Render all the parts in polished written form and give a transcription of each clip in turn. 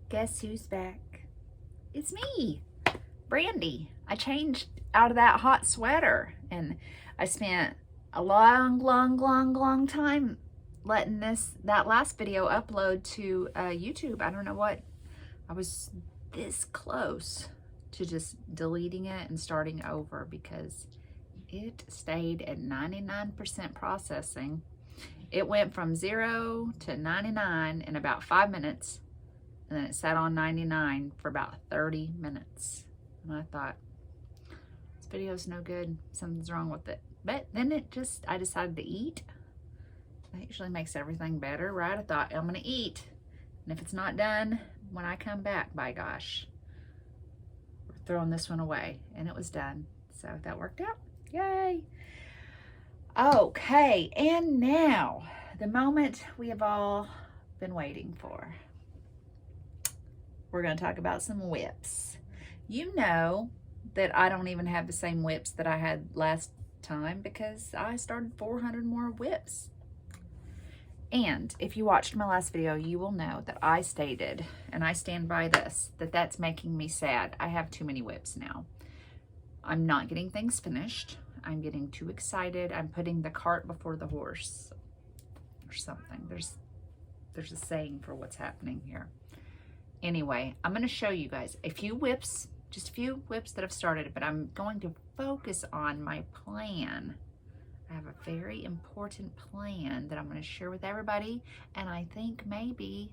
Guess who's back? It's me, Brandy. I changed out of that hot sweater and I spent a long time letting that last video upload to YouTube. I don't know what, I was this close to just deleting it and starting over because it stayed at 99% processing. It went from 0 to 99 in about 5 minutes, and then it sat on 99 for about 30 minutes. And I thought, this video's no good, something's wrong with it. But then I decided to eat. That usually makes everything better, right? I thought, I'm gonna eat. And if it's not done when I come back, by gosh, we're throwing this one away. And it was done. So that worked out. Yay. Okay, and now the moment we have all been waiting for. We're going to talk about some WIPs. You know that I don't even have the same WIPs that I had last time because I started 400 more WIPs. And if you watched my last video, you will know that I stated, and I stand by this, that that's making me sad. I have too many WIPs now. I'm not getting things finished. I'm getting too excited. I'm putting the cart before the horse or something. There's a saying for what's happening here. Anyway, I'm going to show you guys a few WIPs, just a few WIPs that I've started, but I'm going to focus on my plan. I have a very important plan that I'm going to share with everybody, and I think maybe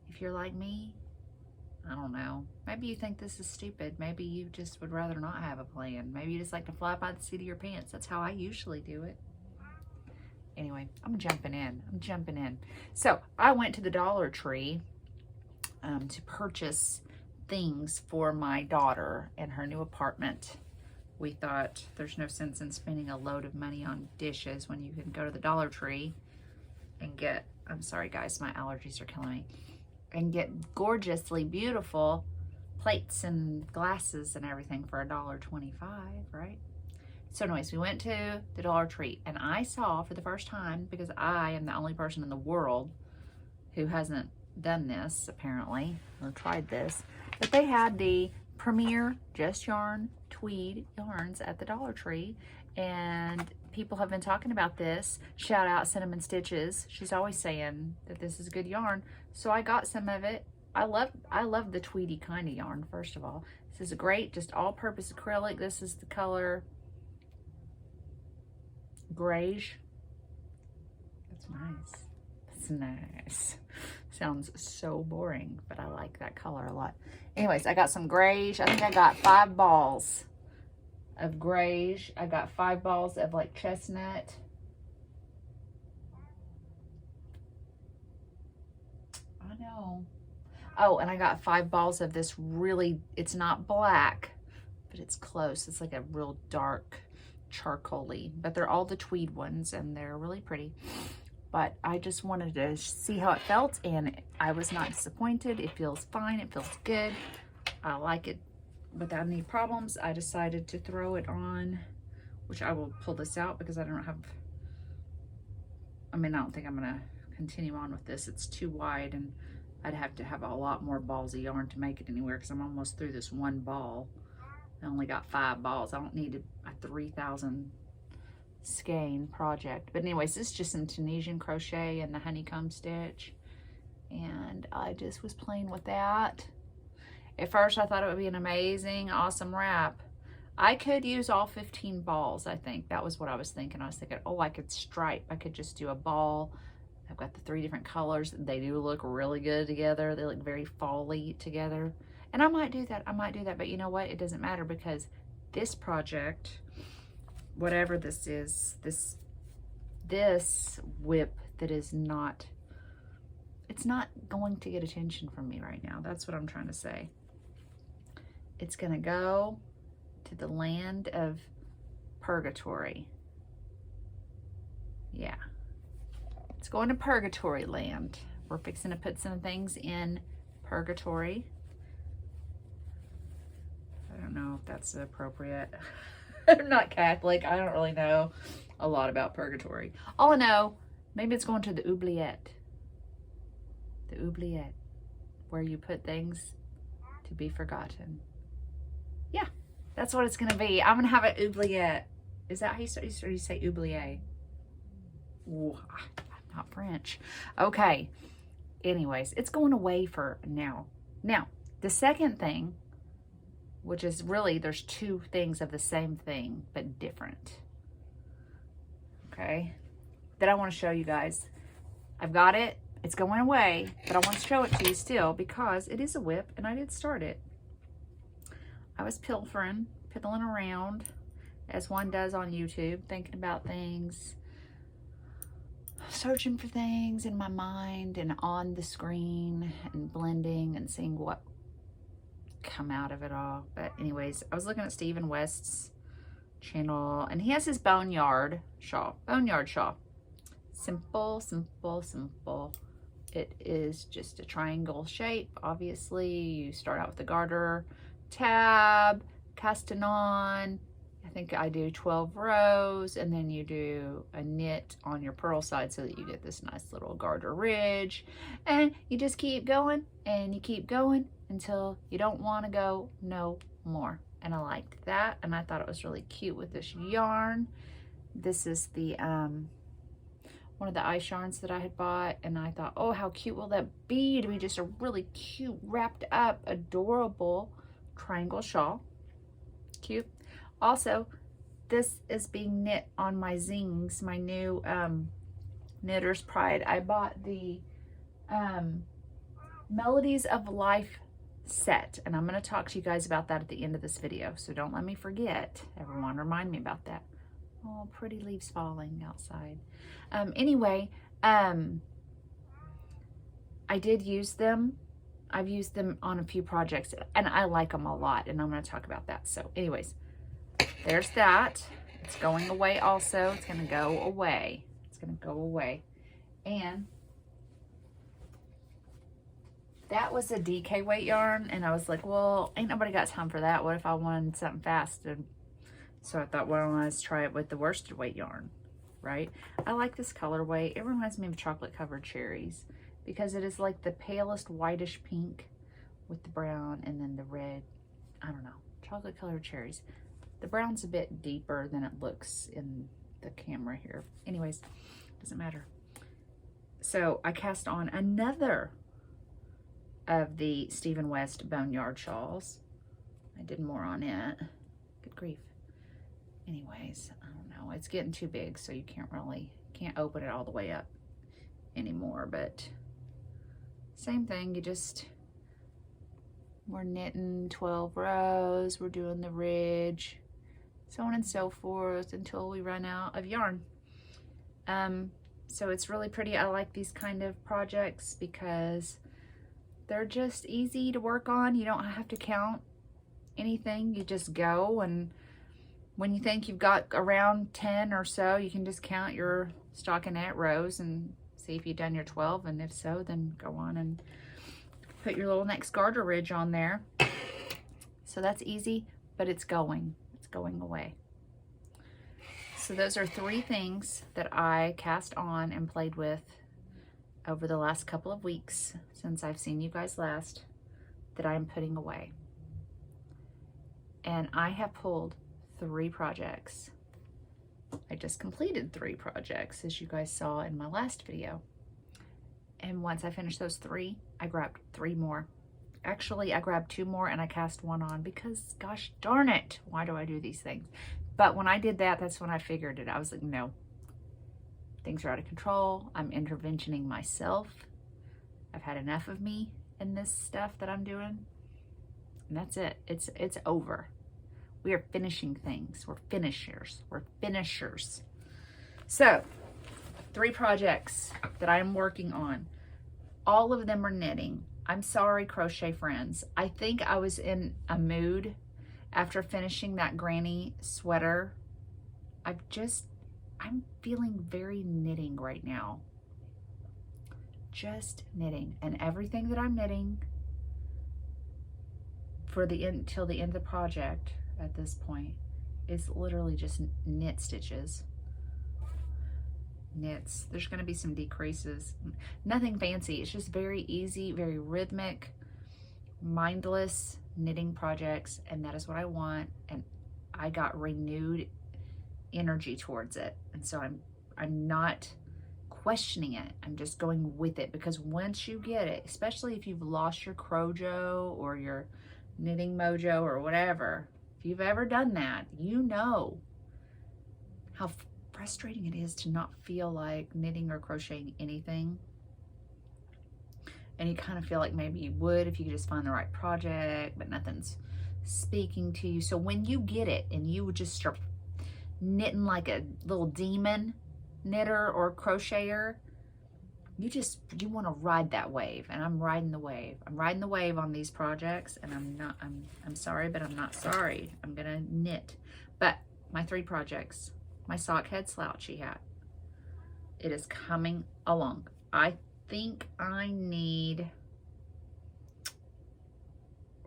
if you're like me, I don't know, maybe you think this is stupid. Maybe you just would rather not have a plan. Maybe you just like to fly by the seat of your pants. That's how I usually do it. Anyway, I'm jumping in. So I went to the Dollar Tree to purchase things for my daughter in her new apartment. We thought there's no sense in spending a load of money on dishes when you can go to the Dollar Tree and get, I'm sorry guys, my allergies are killing me, and get gorgeously beautiful plates and glasses and everything for $1.25, right? So anyways, we went to the Dollar Tree and I saw for the first time, because I am the only person in the world who hasn't done this apparently, or tried this, but they had the Premier Just Yarn tweed yarns at the Dollar Tree, and people have been talking about this. Shout out Cinnamon Stitches. She's always saying that this is good yarn. So I got some of it. I love the tweedy kind of yarn, first of all. This is a great, just all-purpose acrylic. This is the color Grayish. That's nice. That's nice. Sounds so boring, but I like that color a lot. Anyways, I got some grayish. I think I got 5 balls of grayish. I got 5 balls of like chestnut. I know. Oh, and I got 5 balls of this really, it's not black, but it's close. It's like a real dark charcoaly, but they're all the tweed ones and they're really pretty. But I just wanted to see how it felt, and I was not disappointed. It feels fine. It feels good. I like it without any problems. I decided to throw it on, which I will pull this out because I don't have, I don't think I'm going to continue on with this. It's too wide, and I'd have to have a lot more balls of yarn to make it anywhere because I'm almost through this one ball. I only got 5 balls. I don't need a 3,000 skein project. But anyways, this is just some Tunisian crochet and the honeycomb stitch, and I just was playing with that. At first I thought it would be an amazing, awesome wrap. I could use all 15 balls. I think that was what I was thinking. I was thinking, oh, I could stripe. I could just do a ball. I've got the 3 different colors. They do look really good together. They look very fall-y together, and I might do that. But you know what, it doesn't matter because this project, whatever this is, this WIP that is not, it's not going to get attention from me right now. That's what I'm trying to say. It's gonna go to the land of purgatory. Yeah, it's going to purgatory land. We're fixing to put some things in purgatory. I don't know if that's appropriate. I'm not Catholic. I don't really know a lot about purgatory. All I know, maybe it's going to the oubliette. The oubliette. where you put things to be forgotten. Yeah, that's what it's gonna be. I'm gonna have an oubliette. Is that how you say oubliette? Ooh, I'm not French. Okay. Anyways, it's going away for now. Now, the second thing, which is really, there's two things of the same thing, but different. Okay. That I want to show you guys. I've got it. It's going away, but I want to show it to you still because it is a WIP and I did start it. I was piddling around as one does on YouTube, thinking about things, searching for things in my mind and on the screen and blending and seeing what come out of it all. But anyways, I was looking at Stephen West's channel and he has his boneyard shawl. Simple, simple, simple. It is just a triangle shape. Obviously, you start out with the garter, tab, casting on. I think I do 12 rows, and then you do a knit on your purl side so that you get this nice little garter ridge. And you just keep going, and you keep going until you don't want to go no more. And I liked that, and I thought it was really cute with this yarn. This is the one of the ice yarns that I had bought, and I thought, oh, how cute will that be to be just a really cute, wrapped up, adorable triangle shawl. Cute. Also, this is being knit on my Zings, my new Knitter's Pride. I bought the Melodies of Life set, and I'm going to talk to you guys about that at the end of this video, so don't let me forget. Everyone, remind me about that. Oh, pretty leaves falling outside. Anyway, I did use them. I've used them on a few projects, and I like them a lot, and I'm going to talk about that. So anyways, there's that. It's going away also. It's going to go away. It's going to go away. And that was a DK weight yarn, and I was like, well, ain't nobody got time for that. What if I wanted something fast? And so I thought, well, let's try it with the worsted weight yarn, right? I like this colorway. It reminds me of chocolate covered cherries because it is like the palest whitish pink with the brown and then the red. I don't know, chocolate colored cherries. The brown's a bit deeper than it looks in the camera here. Anyways, doesn't matter. So I cast on another of the Stephen West Boneyard shawls. I did more on it. Good grief. Anyways, I don't know. It's getting too big, so you can't open it all the way up anymore. But same thing. We're knitting 12 rows. We're doing the ridge, so on and so forth until we run out of yarn. So it's really pretty. I like these kind of projects because they're just easy to work on. You don't have to count anything. You just go, and when you think you've got around 10 or so, you can just count your stockinette rows and see if you've done your 12, and if so, then go on and put your little next garter ridge on there. So that's easy, but it's going away. So those are 3 things that I cast on and played with over the last couple of weeks since I've seen you guys last that I'm putting away. And I have pulled 3 projects. I just completed 3 projects, as you guys saw in my last video. And once I finished those 3, I grabbed 3 more. Actually, I grabbed 2 more and I cast 1 on because, gosh darn it, why do I do these things? But when I did that, that's when I figured it. I was like, no, things are out of control. I'm interventioning myself. I've had enough of me in this stuff that I'm doing. And that's it. It's over. We are finishing things. We're finishers. We're finishers. So, 3 projects that I'm working on. All of them are knitting. I'm sorry, crochet friends. I think I was in a mood after finishing that granny sweater. I'm feeling very knitting right now. Just knitting. And everything that I'm knitting for the end till the end of the project at this point is literally just knit stitches. Knits. There's going to be some decreases. Nothing fancy. It's just very easy, very rhythmic. mindless knitting projects, and that is what I want. And I got renewed energy towards it. And so I'm not questioning it. I'm just going with it, because once you get it, especially if you've lost your Crojo or your knitting mojo or whatever, if you've ever done that, you know how frustrating it is to not feel like knitting or crocheting anything. And you kind of feel like maybe you would if you could just find the right project, but nothing's speaking to you. So when you get it and you would just start knitting like a little demon knitter or crocheter, you want to ride that wave. And I'm riding the wave. I'm riding the wave on these projects, and I'm sorry, but I'm not sorry. I'm gonna knit. But my 3 projects, my Sockhead slouchy hat, it is coming along. I think I need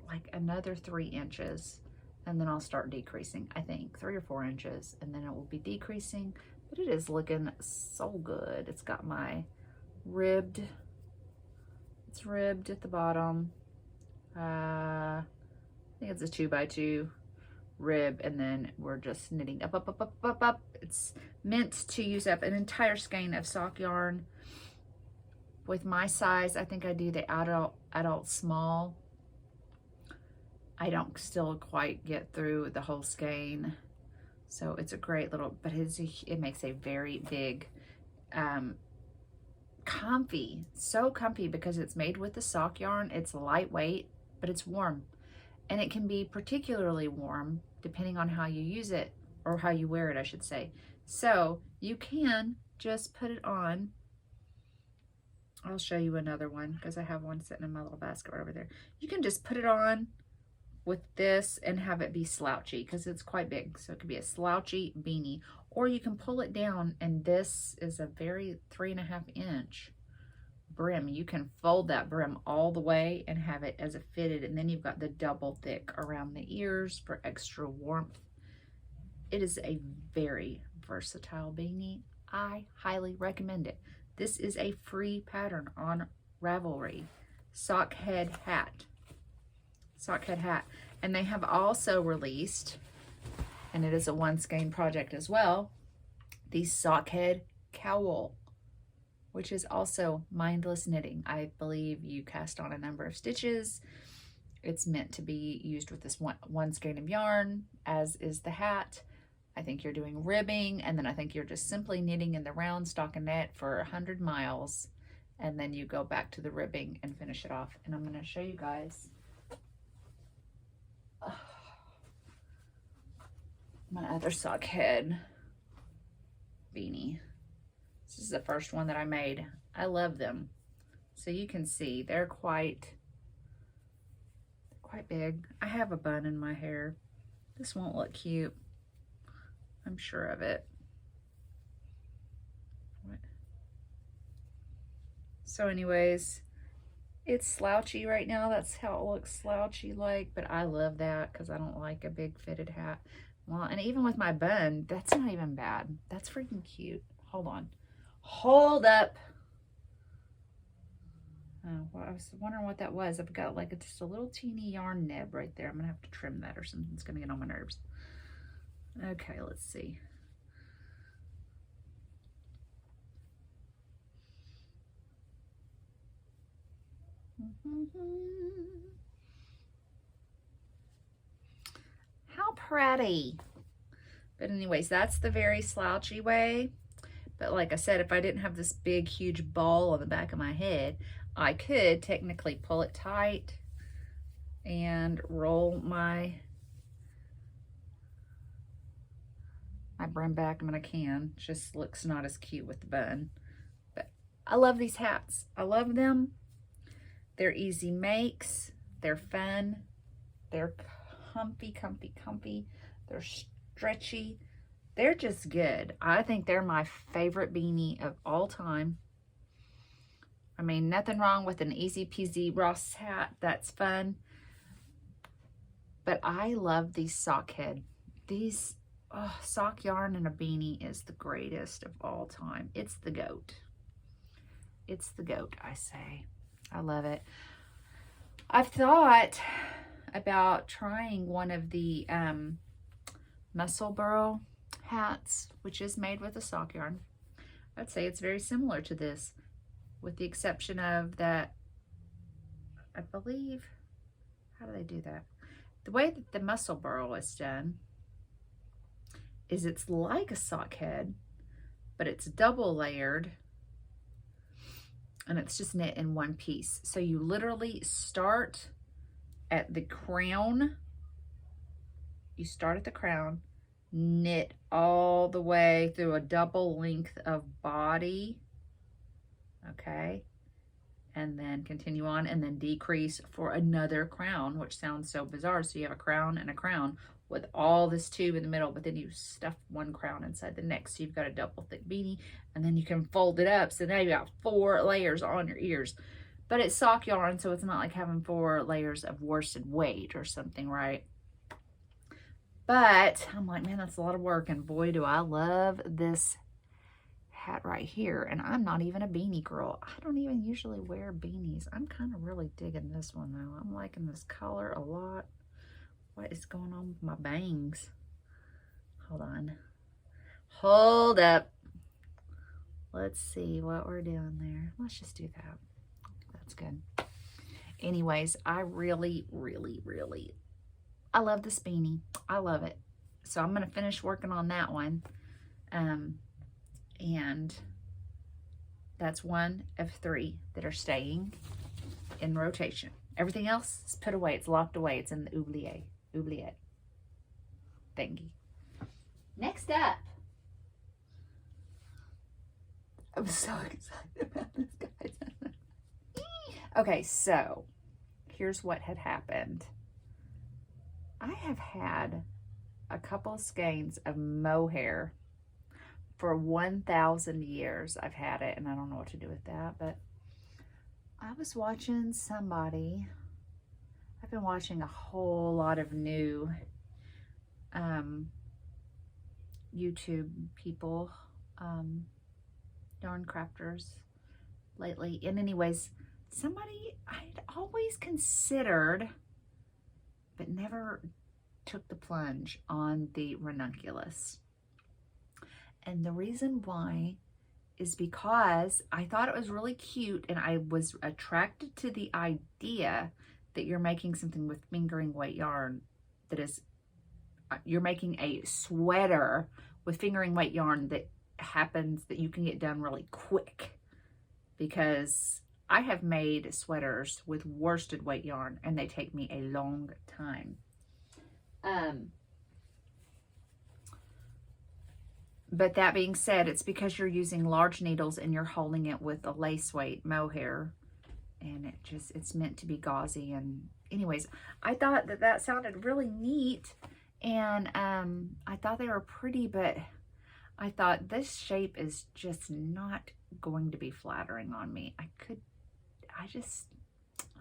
like another 3 inches, and then I'll start decreasing. I think 3 or 4 inches, and then it will be decreasing. But it is looking so good. It's got my ribbed, it's ribbed at the bottom. I think it's a 2x2 rib, and then we're just knitting up, up, up, up, up, up. It's meant to use up an entire skein of sock yarn. With my size, I think I do the adult small. I don't still quite get through the whole skein. So it's a great little, but it makes a very big, comfy, so comfy, because it's made with the sock yarn. It's lightweight, but it's warm. And it can be particularly warm depending on how you use it, or how you wear it, I should say. So you can just put it on. I'll show you another one, because I have one sitting in my little basket right over there. You can just put it on with this and have it be slouchy, because it's quite big. So it could be a slouchy beanie, or you can pull it down, and this is a very 3.5 inch brim. You can fold that brim all the way and have it as a fitted, and then you've got the double thick around the ears for extra warmth. It is a very versatile beanie. I highly recommend it. This is a free pattern on Ravelry. Sockhead Hat. Sockhead Hat. And they have also released, and it is a 1 skein project as well, the Sockhead Cowl, which is also mindless knitting. I believe you cast on a number of stitches. It's meant to be used with this one skein of yarn, as is the hat. I think you're doing ribbing, and then I think you're just simply knitting in the round stockinette for 100 miles, and then you go back to the ribbing and finish it off. And I'm going to show you guys my other Sockhead beanie. This is the first one that I made. I love them. So you can see they're quite big. I have a bun in my hair. This won't look cute. I'm sure of it. So anyways, it's slouchy right now. That's how it looks, slouchy like, but I love that because I don't like a big fitted hat. Well, and even with my bun, that's not even bad. That's freaking cute. Hold on. Hold up. Oh, well, I was wondering what that was. I've got like just a little teeny yarn nib right there. I'm gonna have to trim that or something. It's gonna get on my nerves. Okay, let's see. How pretty. But anyways, that's the very slouchy way. But like I said, if I didn't have this big, huge ball on the back of my head, I could technically pull it tight and roll my brim back. I mean, I can. It just looks not as cute with the bun. But I love these hats. I love them. They're easy makes. They're fun. They're comfy, comfy, comfy. They're stretchy. They're just good. I think they're my favorite beanie of all time. I mean, nothing wrong with an easy peasy Ross hat. That's fun. But I love these Sockhead. These sock yarn and a beanie is the greatest of all time. It's the goat. It's the goat, I say. I love it. I've thought about trying one of the muscle burrow hats, which is made with a sock yarn. I'd say it's very similar to this, with the exception of that, I believe, how do they do that? The way that the muscle burrow is done is it's like a sock head, but it's double layered, and it's just knit in one piece. So you literally start at the crown. You start at the crown, knit all the way through a double length of body, okay? And then continue on and then decrease for another crown, which sounds so bizarre. So you have a crown and a crown with all this tube in the middle, but then you stuff one crown inside the next. So you've got a double thick beanie, and then you can fold it up. So now you got 4 layers on your ears. But it's sock yarn, so it's not like having 4 layers of worsted weight or something, right? But I'm like, man, that's a lot of work. And boy, do I love this hat right here. And I'm not even a beanie girl. I don't even usually wear beanies. I'm kind of really digging this one though. I'm liking this color a lot. What is going on with my bangs? Hold on. Hold up. Let's see what we're doing there. Let's just do that. That's good. Anyways, I really, really, really, I love this beanie. I love it. So I'm going to finish working on that one. And that's one of 3 that are staying in rotation. Everything else is put away. It's locked away. It's in the oubliette thingy. Next up. I'm so excited about this, guys. Okay, so here's what had happened. I have had a couple of skeins of mohair for 1,000 years. I've had it, and I don't know what to do with that, but I was watching somebody. I've been watching a whole lot of new YouTube people, yarn crafters lately. And anyways, somebody I'd always considered, but never took the plunge on the ranunculus. And the reason why is because I thought it was really cute, and I was attracted to the idea that you're making something with fingering weight yarn that is, you're making a sweater with fingering weight yarn that happens, that you can get done really quick. Because I have made sweaters with worsted weight yarn, and they take me a long time. But that being said, it's because you're using large needles and you're holding it with a lace weight mohair, and it's meant to be gauzy. And anyways, I thought that sounded really neat, and I thought they were pretty, but I thought this shape is just not going to be flattering on me. I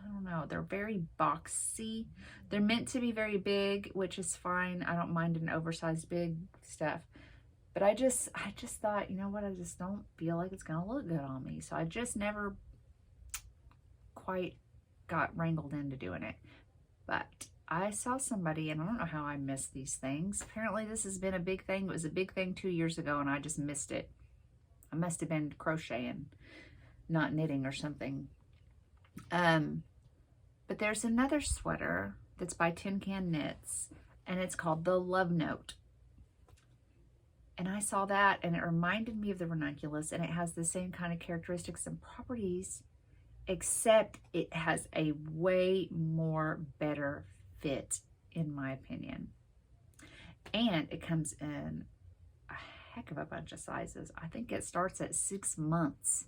don't know. They're very boxy. They're meant to be very big, which is fine. I don't mind an oversized big stuff. But I just thought, you know what, I just don't feel like it's going to look good on me. So I just never quite got wrangled into doing it. But I saw somebody, and I don't know how I missed these things. Apparently this has been a big thing. It was a big thing 2 years ago, and I just missed it. I must have been crocheting, not knitting or something. But there's another sweater that's by Tin Can Knits, and it's called the Love Note. And I saw that, and it reminded me of the ranunculus, and it has the same kind of characteristics and properties, except it has a way more better fit, in my opinion. And it comes in a heck of a bunch of sizes. I think it starts at 6 months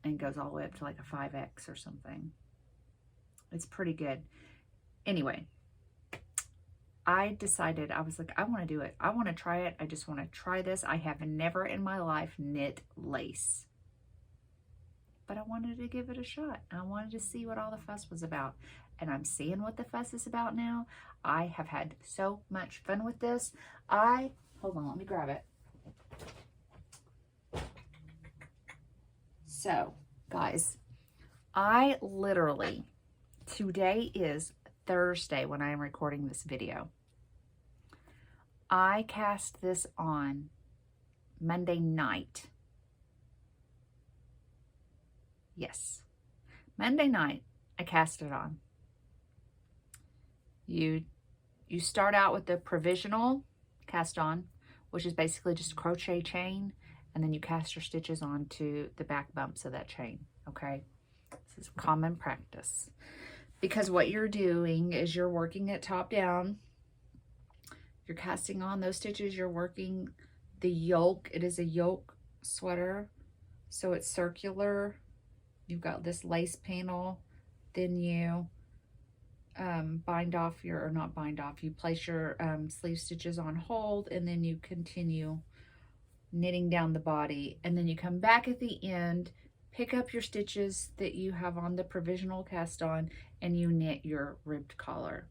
and goes all the way up to like a 5X or something. It's pretty good. Anyway, I decided, I was like, I want to do it. I want to try it. I just want to try this. I have never in my life knit lace, but I wanted to give it a shot. I wanted to see what all the fuss was about, and I'm seeing what the fuss is about now. I have had so much fun with this. Hold on, let me grab it. So, guys, I literally Today is Thursday when I am recording this video. I cast this on Monday night. Yes, Monday night I cast it on. You start out with the provisional cast on, which is basically just a crochet chain, and then you cast your stitches onto the back bumps of that chain, okay? This is common practice. Because what you're doing is you're working it top down. You're casting on those stitches. You're working the yoke. It is a yoke sweater, so it's circular. You've got this lace panel. Then you bind off your, or not bind off, you place your sleeve stitches on hold, and then you continue knitting down the body. And then you come back at the end, pick up your stitches that you have on the provisional cast on, and you knit your ribbed collar.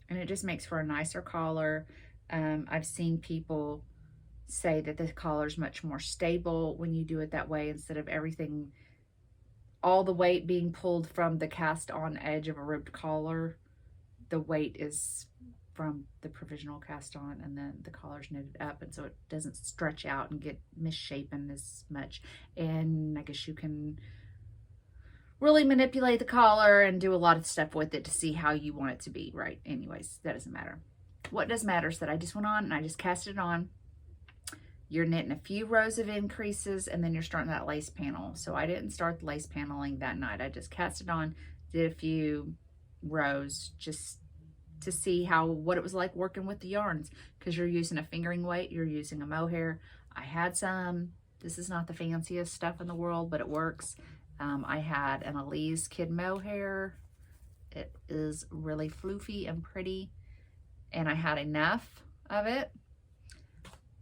And it just makes for a nicer collar. I've seen people say that the collar is much more stable when you do it that way, instead of everything, all the weight being pulled from the cast on edge of a ribbed collar. The weight is from the provisional cast on, and then the collar's knitted up, and so it doesn't stretch out and get misshapen as much. And I guess you can really manipulate the collar and do a lot of stuff with it to see how you want it to be, right? Anyways, that doesn't matter. What does matter is that I just went on and I just cast it on. You're knitting a few rows of increases, and then you're starting that lace panel. So I didn't start the lace paneling that night. I just cast it on, did a few rows just to see what it was like working with the yarns, because you're using a fingering weight, you're using a mohair. I had some, this is not the fanciest stuff in the world, but it works. I had an Elise Kid mohair. It is really floofy and pretty, and I had enough of it.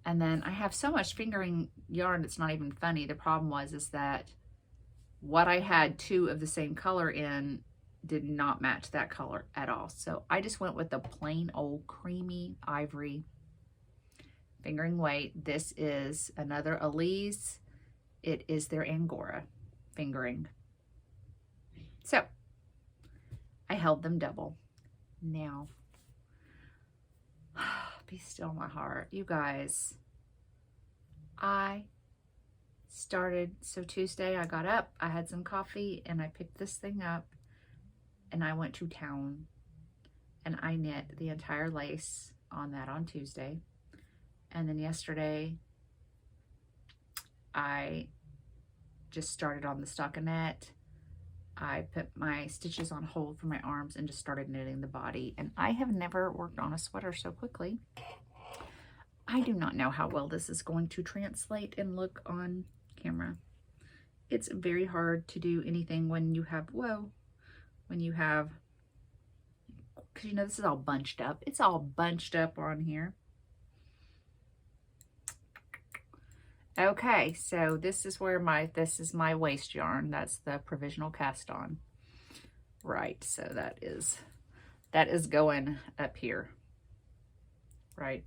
And then I have so much fingering yarn, it's not even funny. The problem is that what I had two of the same color in did not match that color at all. So I just went with the plain old creamy ivory fingering weight. This is another Elise. It is their Angora fingering. So I held them double. Now, be still my heart. You guys, I started, so Tuesday I got up, I had some coffee, and I picked this thing up, and I went to town, and I knit the entire lace on that on Tuesday. And then yesterday, I just started on the stockinette. I put my stitches on hold for my arms and just started knitting the body. And I have never worked on a sweater so quickly. I do not know how well this is going to translate and look on camera. It's very hard to do anything when you have, when you have, because you know this is all bunched up. It's all bunched up on here. Okay, so this is where this is my waist yarn. That's the provisional cast on. Right, so that is going up here. Right.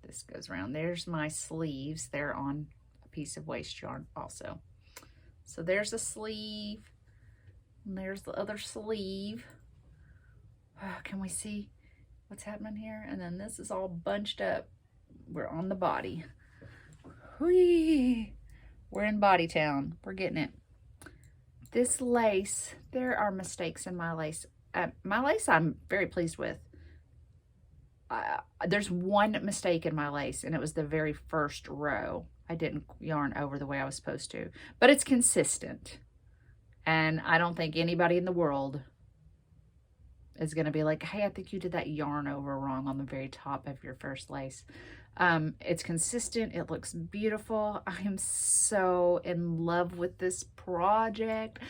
This goes around. There's my sleeves. They're on a piece of waist yarn also. So there's a sleeve, and there's the other sleeve. Oh, can we see what's happening here? And then this is all bunched up. We're on the body. Whee! We're in Body Town. We're getting it. This lace, there are mistakes in my lace. My lace I'm very pleased with. There's one mistake in my lace, and it was the very first row. I didn't yarn over the way I was supposed to, but it's consistent. And I don't think anybody in the world is going to be like, hey, I think you did that yarn over wrong on the very top of your first lace. It's consistent. It looks beautiful. I am so in love with this project.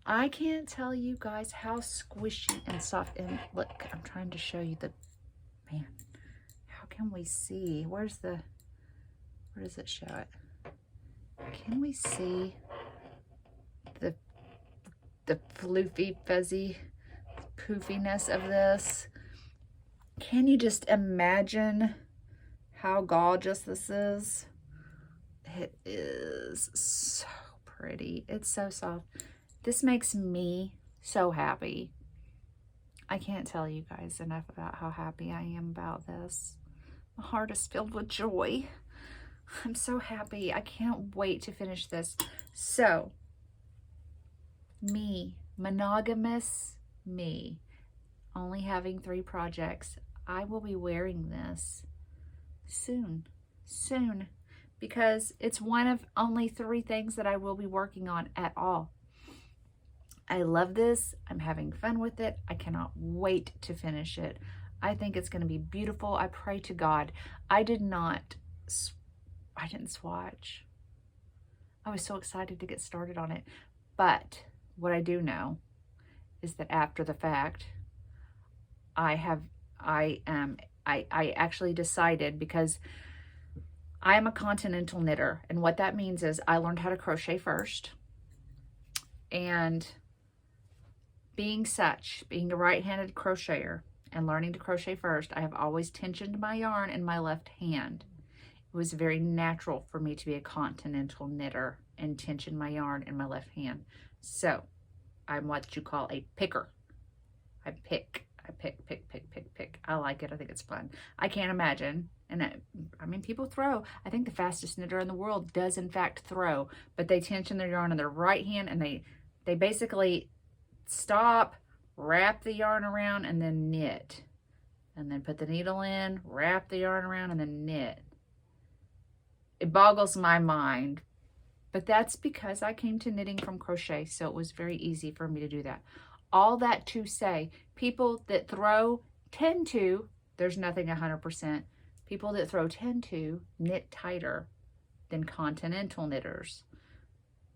I can't tell you guys how squishy and soft. And look, I'm trying to show you man, how can we see? Where does it show it? Can we see the floofy, fuzzy poofiness of this? Can you just imagine how gorgeous this is? It is so pretty. It's so soft. This makes me so happy. I can't tell you guys enough about how happy I am about this. My heart is filled with joy. I'm so happy. I can't wait to finish this. So, me, monogamous me, only having 3 projects. I will be wearing this soon, because it's one of only 3 things that I will be working on at all. I love this. I'm having fun with it. I cannot wait to finish it. I think it's going to be beautiful. I pray to God. I didn't swatch. I was so excited to get started on it. But what I do know is that after the fact, I actually decided, because I am a continental knitter, and what that means is I learned how to crochet first, and being a right-handed crocheter and learning to crochet first, I have always tensioned my yarn in my left hand. It was very natural for me to be a continental knitter and tension my yarn in my left hand. So I'm what you call a picker. I pick. I like it. I think it's fun. I can't imagine. And I mean, people throw. I think the fastest knitter in the world does in fact throw, but they tension their yarn in their right hand, and they basically stop, wrap the yarn around, and then knit. And then put the needle in, wrap the yarn around, and then knit. It boggles my mind. But that's because I came to knitting from crochet, so it was very easy for me to do that. All that to say, people that throw tend to, there's nothing 100%, people that throw tend to knit tighter than continental knitters,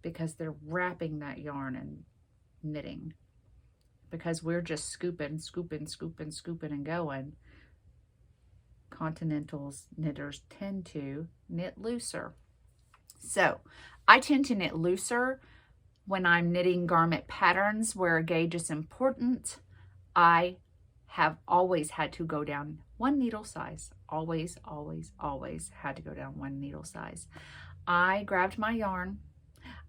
because they're wrapping that yarn and knitting. Because we're just scooping and going. Continentals knitters tend to knit looser. So I tend to knit looser when I'm knitting garment patterns where a gauge is important. I have always had to go down 1 needle size. Always had to go down 1 needle size. I grabbed my yarn.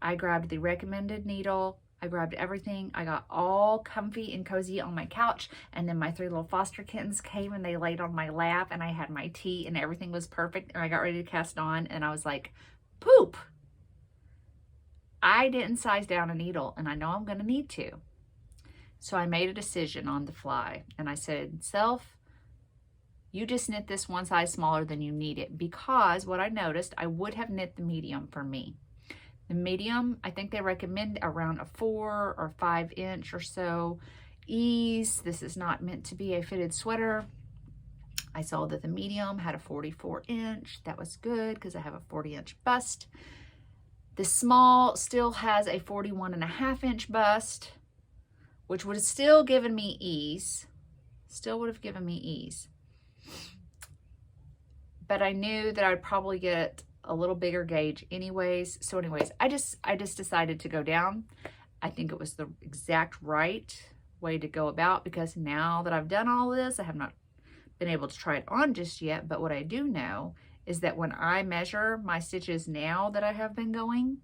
I grabbed the recommended needle. I grabbed everything. I got all comfy and cozy on my couch, and then my 3 little foster kittens came and they laid on my lap, and I had my tea and everything was perfect, and I got ready to cast on, and I was like, poop. I didn't size down a needle, and I know I'm going to need to. So I made a decision on the fly, and I said, self, you just knit this 1 size smaller than you need it, because what I noticed, I would have knit the medium for me. The medium, I think they recommend around a 4 or 5 inch or so ease. This is not meant to be a fitted sweater. I saw that the medium had a 44 inch. That was good because I have a 40 inch bust. The small still has a 41.5 inch bust, which would have still given me ease. But I knew that I'd probably get a little bigger gauge anyways. So anyways, I just decided to go down. I think it was the exact right way to go about, because now that I've done all this, I have not been able to try it on just yet. But what I do know is that when I measure my stitches now that I have been going,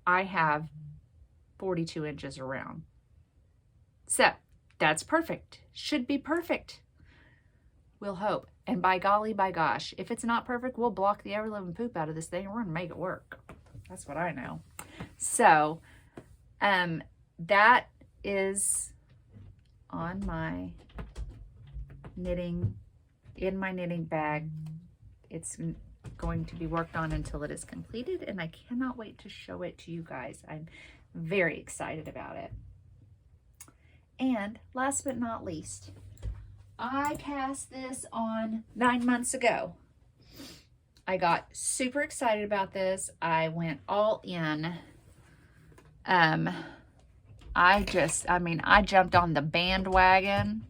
I have 42 inches around. So that's perfect. Should be perfect. We'll hope. And by golly, by gosh, if it's not perfect, we'll block the ever-living poop out of this thing and we're going to make it work. That's what I know. So, that is on my knitting, in my knitting bag. It's going to be worked on until it is completed, and I cannot wait to show it to you guys. I'm very excited about it. And last but not least, I cast this on 9 months ago. I got super excited about this. I went all in. I jumped on the bandwagon,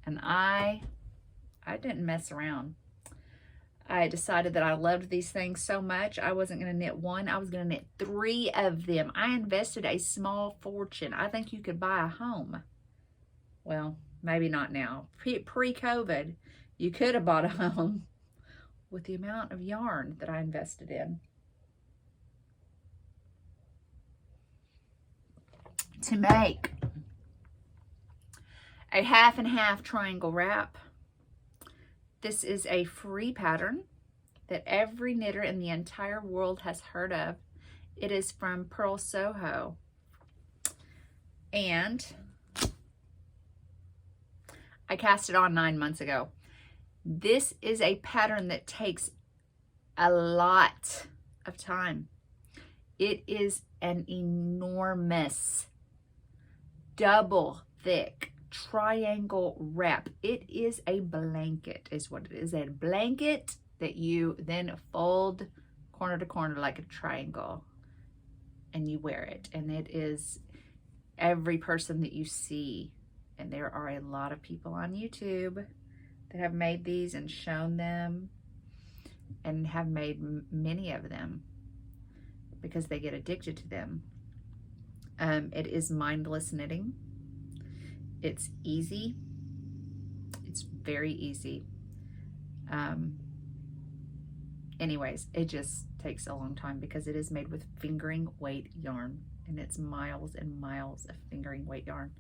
and I didn't mess around. I decided that I loved these things so much, I wasn't going to knit 1. I was going to knit 3 of them. I invested a small fortune. I think you could buy a home. Well, maybe not now. Pre-COVID, you could have bought a home with the amount of yarn that I invested in. to make a half and half triangle wrap. This is a free pattern that every knitter in the entire world has heard of. It is from Purl Soho. And I cast it on 9 months ago. This is a pattern that takes a lot of time. It is an enormous, double thick triangle wrap. It is a blanket, is what it is. A blanket that you then fold corner to corner like a triangle, and you wear it. And it is every person that you see, and there are a lot of people on YouTube that have made these and shown them, and have made many of them because they get addicted to them. It is mindless knitting. It's easy. It's very easy. Anyways, it just takes a long time because it is made with fingering weight yarn, and it's miles and miles of fingering weight yarn.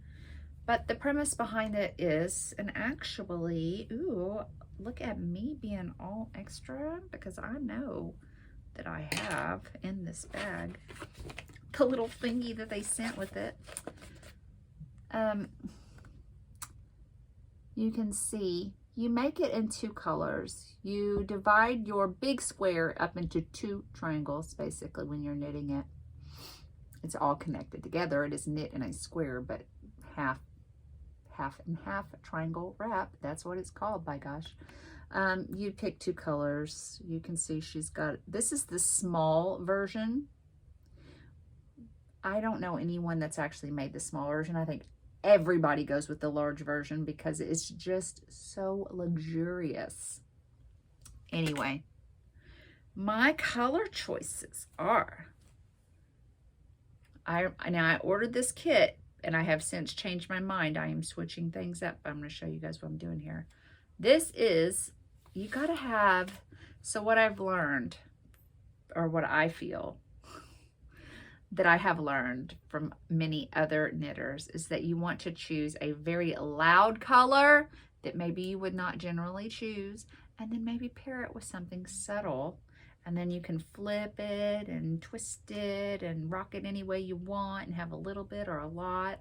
But the premise behind it is, and actually, ooh, look at me being all extra, because I know that I have in this bag the little thingy that they sent with it. You can see you make it in 2 colors. You divide your big square up into 2 triangles, basically, when you're knitting it. It's all connected together. It is knit in a square, but half and half triangle wrap. That's what it's called, by gosh. You pick 2 colors. You can see she's got, this is the small version. I don't know anyone that's actually made the small version. I think everybody goes with the large version because it's just so luxurious. Anyway, my color choices are, now I ordered this kit and I have since changed my mind. I am switching things up. I'm going to show you guys what I'm doing here. This is, you got to have, so what I've learned, or what I feel that I have learned from many other knitters, is that you want to choose a very loud color that maybe you would not generally choose, and then maybe pair it with something subtle, and then you can flip it and twist it and rock it any way you want and have a little bit or a lot,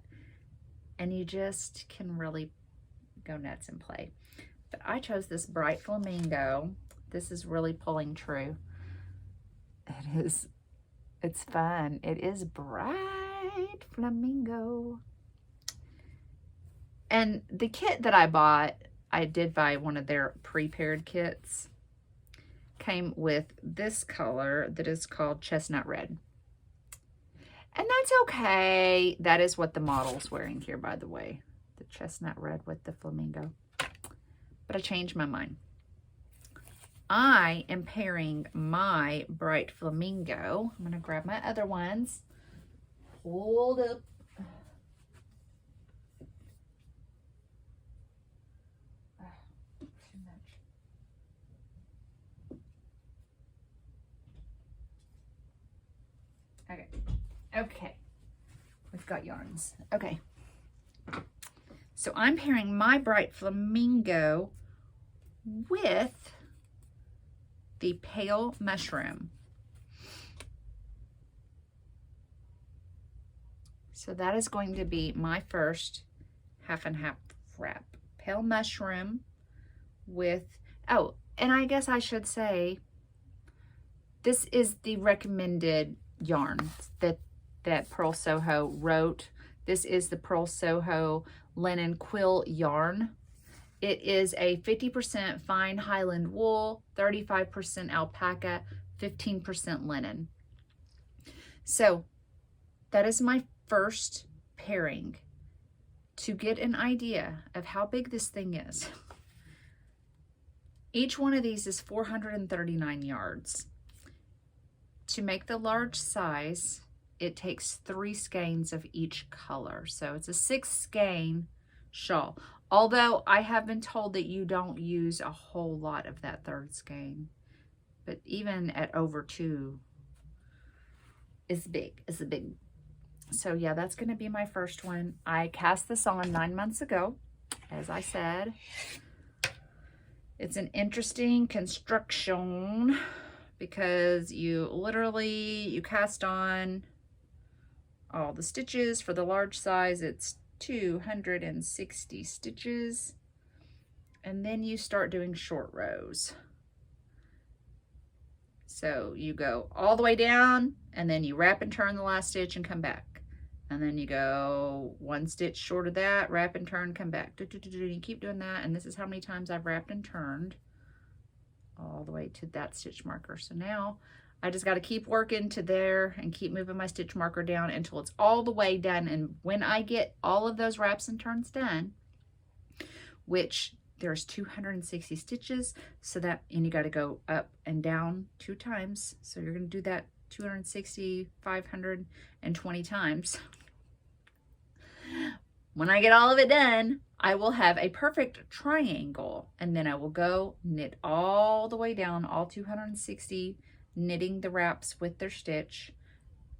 and you just can really go nuts and play. But I chose this bright flamingo. This is really pulling true. It is, it's fun. It is bright flamingo. And the kit that I bought, I did buy one of their prepared kits, came with this color that is called chestnut red. And that's okay. That is what the model's wearing here, by the way. The chestnut red with the flamingo. But I changed my mind. I am pairing my bright flamingo. I'm going to grab my other ones. Hold up. Too much. Okay. Okay. We've got yarns. Okay. So I'm pairing my bright flamingo with the pale mushroom. So that is going to be my first half and half wrap. Pale mushroom with, oh, and I guess I should say, this is the recommended yarn that Purl Soho wrote. This is the Purl Soho linen quill yarn. It is a 50% fine Highland wool, 35% alpaca, 15% linen. So that is my first pairing to get an idea of how big this thing is. Each one of these is 439 yards. To make the large size, it takes 3 skeins of each color. So it's a 6 skein shawl. Although I have been told that you don't use a whole lot of that 3rd skein. But even at over 2 is big. It's a big So yeah, that's going to be my first one. I cast this on 9 months ago, as I said. It's an interesting construction because you cast on all the stitches. For the large size, it's 260 stitches. And then you start doing short rows. So you go all the way down, and then you wrap and turn the last stitch and come back. And then you go one stitch short of that, wrap and turn, come back. You keep doing that, and this is how many times I've wrapped and turned all the way to that stitch marker. So now I just got to keep working to there and keep moving my stitch marker down until it's all the way done. And when I get all of those wraps and turns done, which there's 260 stitches, so that, and you got to go up and down 2 times. So you're going to do that 260, 520 times. When I get all of it done, I will have a perfect triangle, and then I will go knit all the way down, all 260, knitting the wraps with their stitch,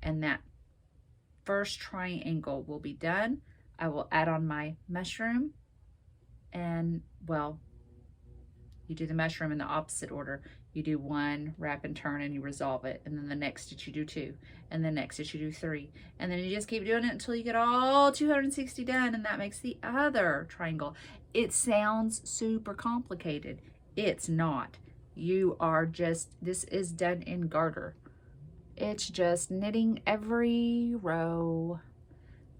and that first triangle will be done. I will add on my mushroom, and well, you do the mushroom in the opposite order. You do 1, wrap and turn, and you resolve it. And then the next stitch you do 2, and the next stitch you do 3. And then you just keep doing it until you get all 260 done, and that makes the other triangle. It sounds super complicated. It's not. This is done in garter. It's just knitting every row.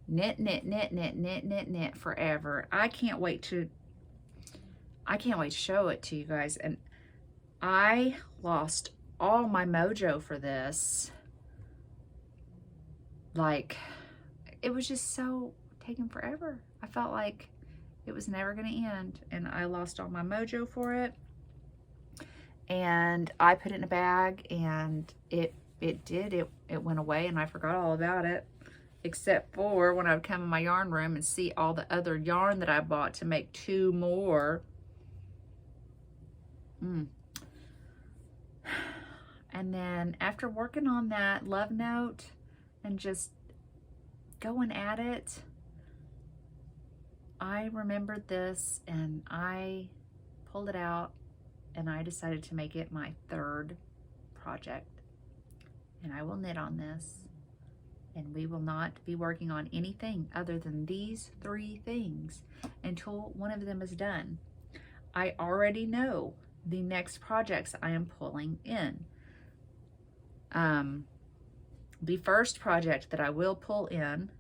Knit, knit, knit, knit, knit, knit, knit forever. I can't wait to show it to you guys. And I lost all my mojo for this. Like, it was just so taking forever. I felt like it was never going to end, and I lost all my mojo for it. And I put it in a bag, and it went away, and I forgot all about it, except for when I would come in my yarn room and see all the other yarn that I bought to make 2 more. And then after working on that love note and just going at it, I remembered this, and I pulled it out, and I decided to make it my 3rd project. And I will knit on this, and we will not be working on anything other than these 3 things until one of them is done. I already know the next projects I am pulling in. The first project that I will pull in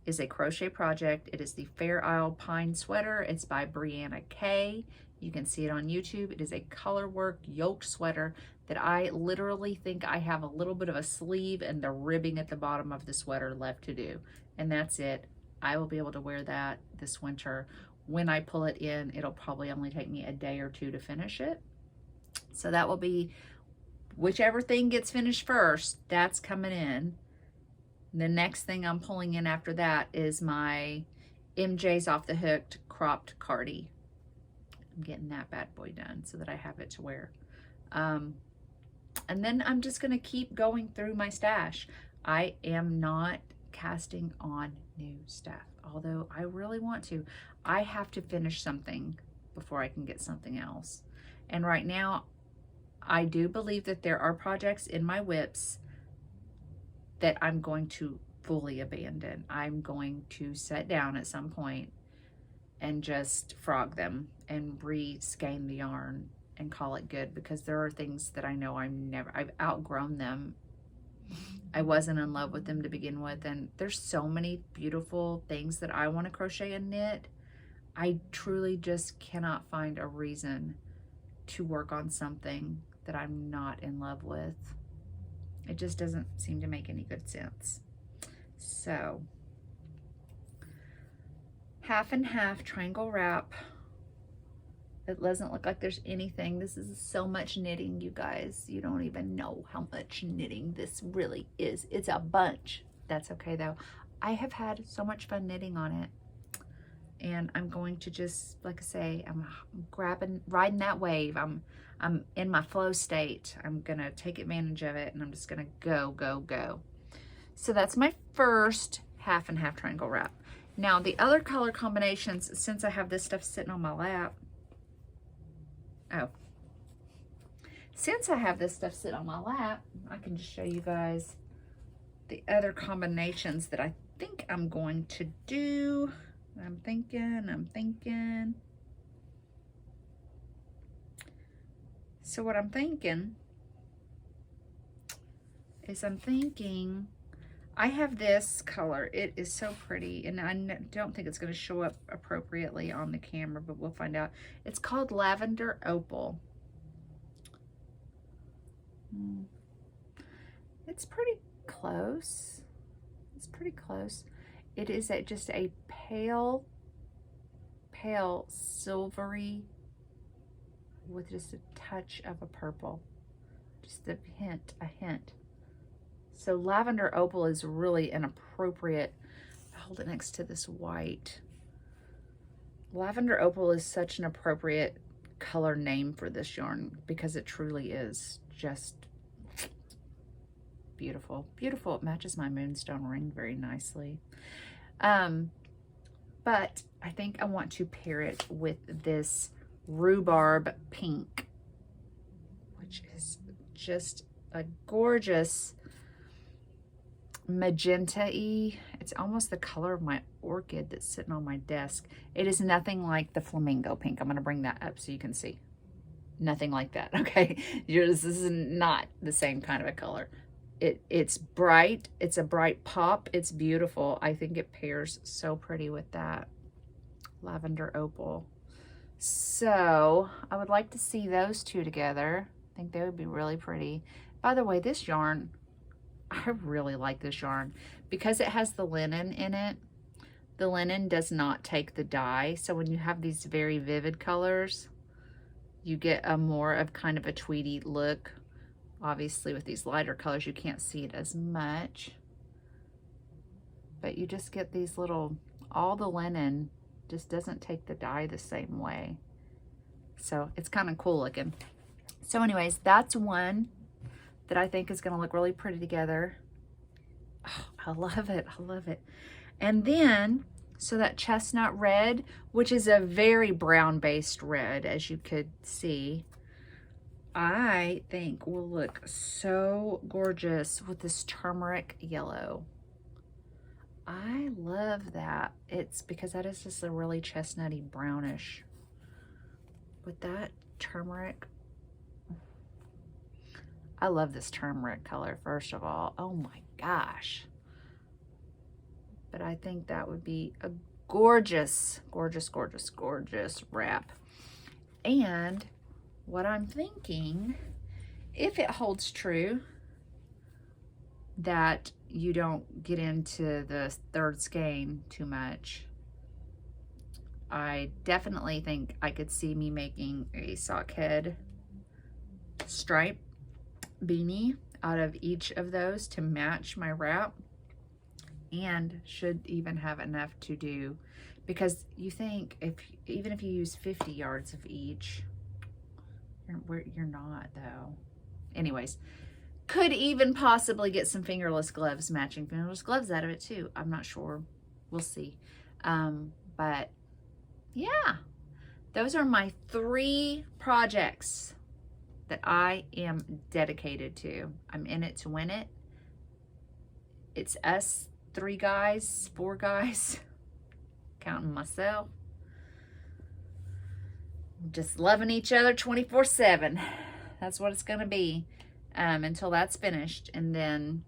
is a crochet project. It is the Fair Isle Pine Sweater. It's by Brianna Kay. You can see it on YouTube. It is a color work yoke sweater that I literally think I have a little bit of a sleeve and the ribbing at the bottom of the sweater left to do. And that's it. I will be able to wear that this winter. When I pull it in, it'll probably only take me a day or 2 to finish it. So that will be whichever thing gets finished first, that's coming in. The next thing I'm pulling in after that is my MJ's Off the Hooked cropped cardie. I'm getting that bad boy done so that I have it to wear. And then I'm just going to keep going through my stash. I am not casting on new stuff, although I really want to. I have to finish something before I can get something else. And right now, I do believe that there are projects in my WIPs that I'm going to fully abandon. I'm going to sit down at some point and just frog them and re-skein the yarn and call it good, because there are things that I know I've outgrown them. I wasn't in love with them to begin with, and there's so many beautiful things that I want to crochet and knit. I truly just cannot find a reason to work on something that I'm not in love with. It just doesn't seem to make any good sense. So, half and half triangle wrap. It doesn't look like there's anything. This is so much knitting, you guys. You don't even know how much knitting this really is. It's a bunch. That's okay though. I have had so much fun knitting on it. And I'm going to just, like I say, I'm riding that wave. I'm in my flow state. I'm gonna take advantage of it, and I'm just gonna go, go, go. So that's my first half and half triangle wrap. Now the other color combinations, since I have this stuff sitting on my lap, since I have this stuff sitting on my lap, I can just show you guys the other combinations that I think I'm going to do. I'm thinking. So what I'm thinking is I have this color. It is so pretty, and I don't think it's going to show up appropriately on the camera, but we'll find out. It's called Lavender Opal. It's pretty close. It's pretty close. It is just a pale silvery with just a touch of a purple. Just a hint. So Lavender Opal is really an appropriate, hold it next to this white. Lavender Opal is such an appropriate color name for this yarn because it truly is just beautiful. Beautiful. It matches my moonstone ring very nicely. But I think I want to pair it with this rhubarb pink, which is just a gorgeous magenta-y. It's almost the color of my orchid that's sitting on my desk. It is nothing like the flamingo pink. I'm going to bring that up so you can see. Nothing like that, okay? This is not the same kind of a color. It's bright. It's a bright pop. It's beautiful. I think it pairs so pretty with that Lavender Opal. So I would like to see those two together. I think they would be really pretty. By the way, this yarn, I really like this yarn because it has the linen in it. The linen does not take the dye. So when you have these very vivid colors, you get a more of kind of a tweedy look. Obviously with these lighter colors, you can't see it as much, but you just get these little, all the linen just doesn't take the dye the same way. So it's kind of cool looking. So anyways, that's one that I think is going to look really pretty together. Oh, I love it. I love it. And then, so that chestnut red, which is a very brown based red, as you could see, I think will look so gorgeous with this turmeric yellow. I love that. It's because that is just a really chestnutty brownish. With that turmeric, I love this turmeric color, first of all. Oh my gosh. But I think that would be a gorgeous, gorgeous, gorgeous, gorgeous wrap. And what I'm thinking, if it holds true that you don't get into the third skein too much, I definitely think I could see me making a Sockhead stripe beanie out of each of those to match my wrap, and should even have enough to do, because you think even if you use 50 yards of each, you're not though. Anyways, could even possibly get some fingerless gloves, matching fingerless gloves out of it too. I'm not sure. We'll see. But yeah, those are my 3 projects that I am dedicated to. I'm in it to win it. It's us 3 guys, 4 guys, counting myself. Just loving each other 24/7. That's what it's going to be until that's finished. And then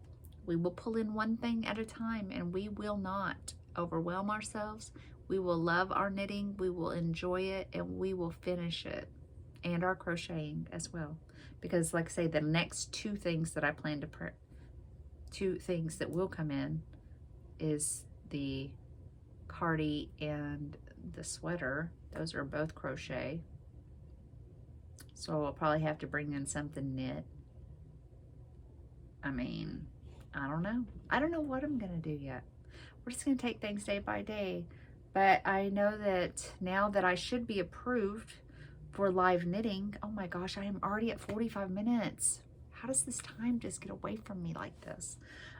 we will pull in one thing at a time, and we will not overwhelm ourselves. We will love our knitting. We will enjoy it, and we will finish it, and our crocheting as well. Because like I say, the next 2 things that I plan to 2 things that will come in is the cardi and the sweater. Those are both crochet. So I'll probably have to bring in something knit. I mean, I don't know. I don't know what I'm going to do yet. We're just going to take things day by day. But I know that now that I should be approved for live knitting. Oh my gosh, I am already at 45 minutes. How does this time just get away from me like this?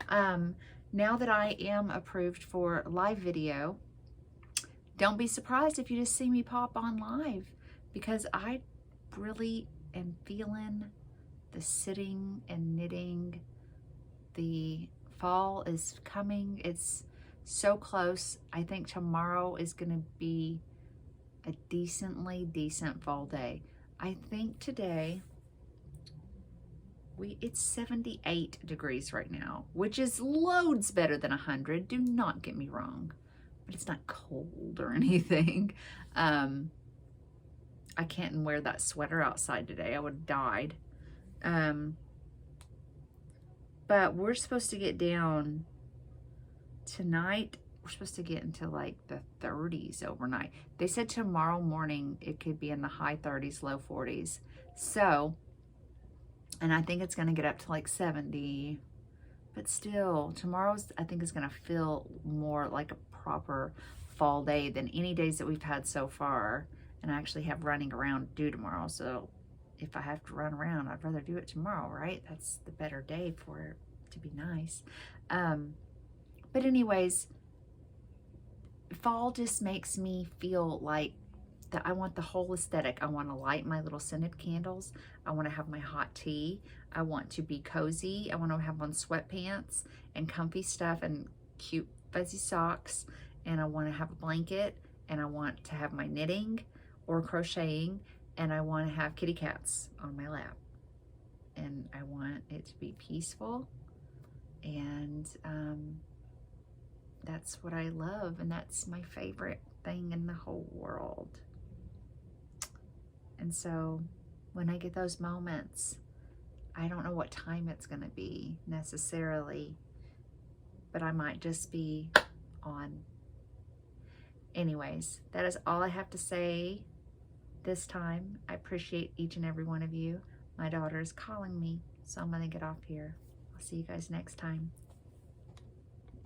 Now that I am approved for live video, don't be surprised if you just see me pop on live, because I really am feeling the sitting and knitting. The fall is coming. It's so close. I think tomorrow is going to be a decent fall day. I think today it's 78 degrees right now, which is loads better than 100. Do not get me wrong, but it's not cold or anything. I can't wear that sweater outside today. I would have died. But we're supposed to get down tonight. We're supposed to get into like the 30s overnight. They said tomorrow morning it could be in the high 30s, low 40s. So, and I think it's going to get up to like 70. But still, tomorrow's, I think, is going to feel more like a proper fall day than any days that we've had so far. And I actually have running around due tomorrow. So if I have to run around, I'd rather do it tomorrow, right? That's the better day for it to be nice. But anyways, fall just makes me feel like that I want the whole aesthetic. I want to light my little scented candles. I want to have my hot tea. I want to be cozy. I want to have on sweatpants and comfy stuff and cute fuzzy socks. And I want to have a blanket, and I want to have my knitting or crocheting, and I want to have kitty cats on my lap. And I want it to be peaceful, and that's what I love, and that's my favorite thing in the whole world. And so when I get those moments, I don't know what time it's going to be necessarily, but I might just be on. Anyways, that is all I have to say this time. I appreciate each and every one of you. My daughter is calling me, so I'm going to get off here. I'll see you guys next time.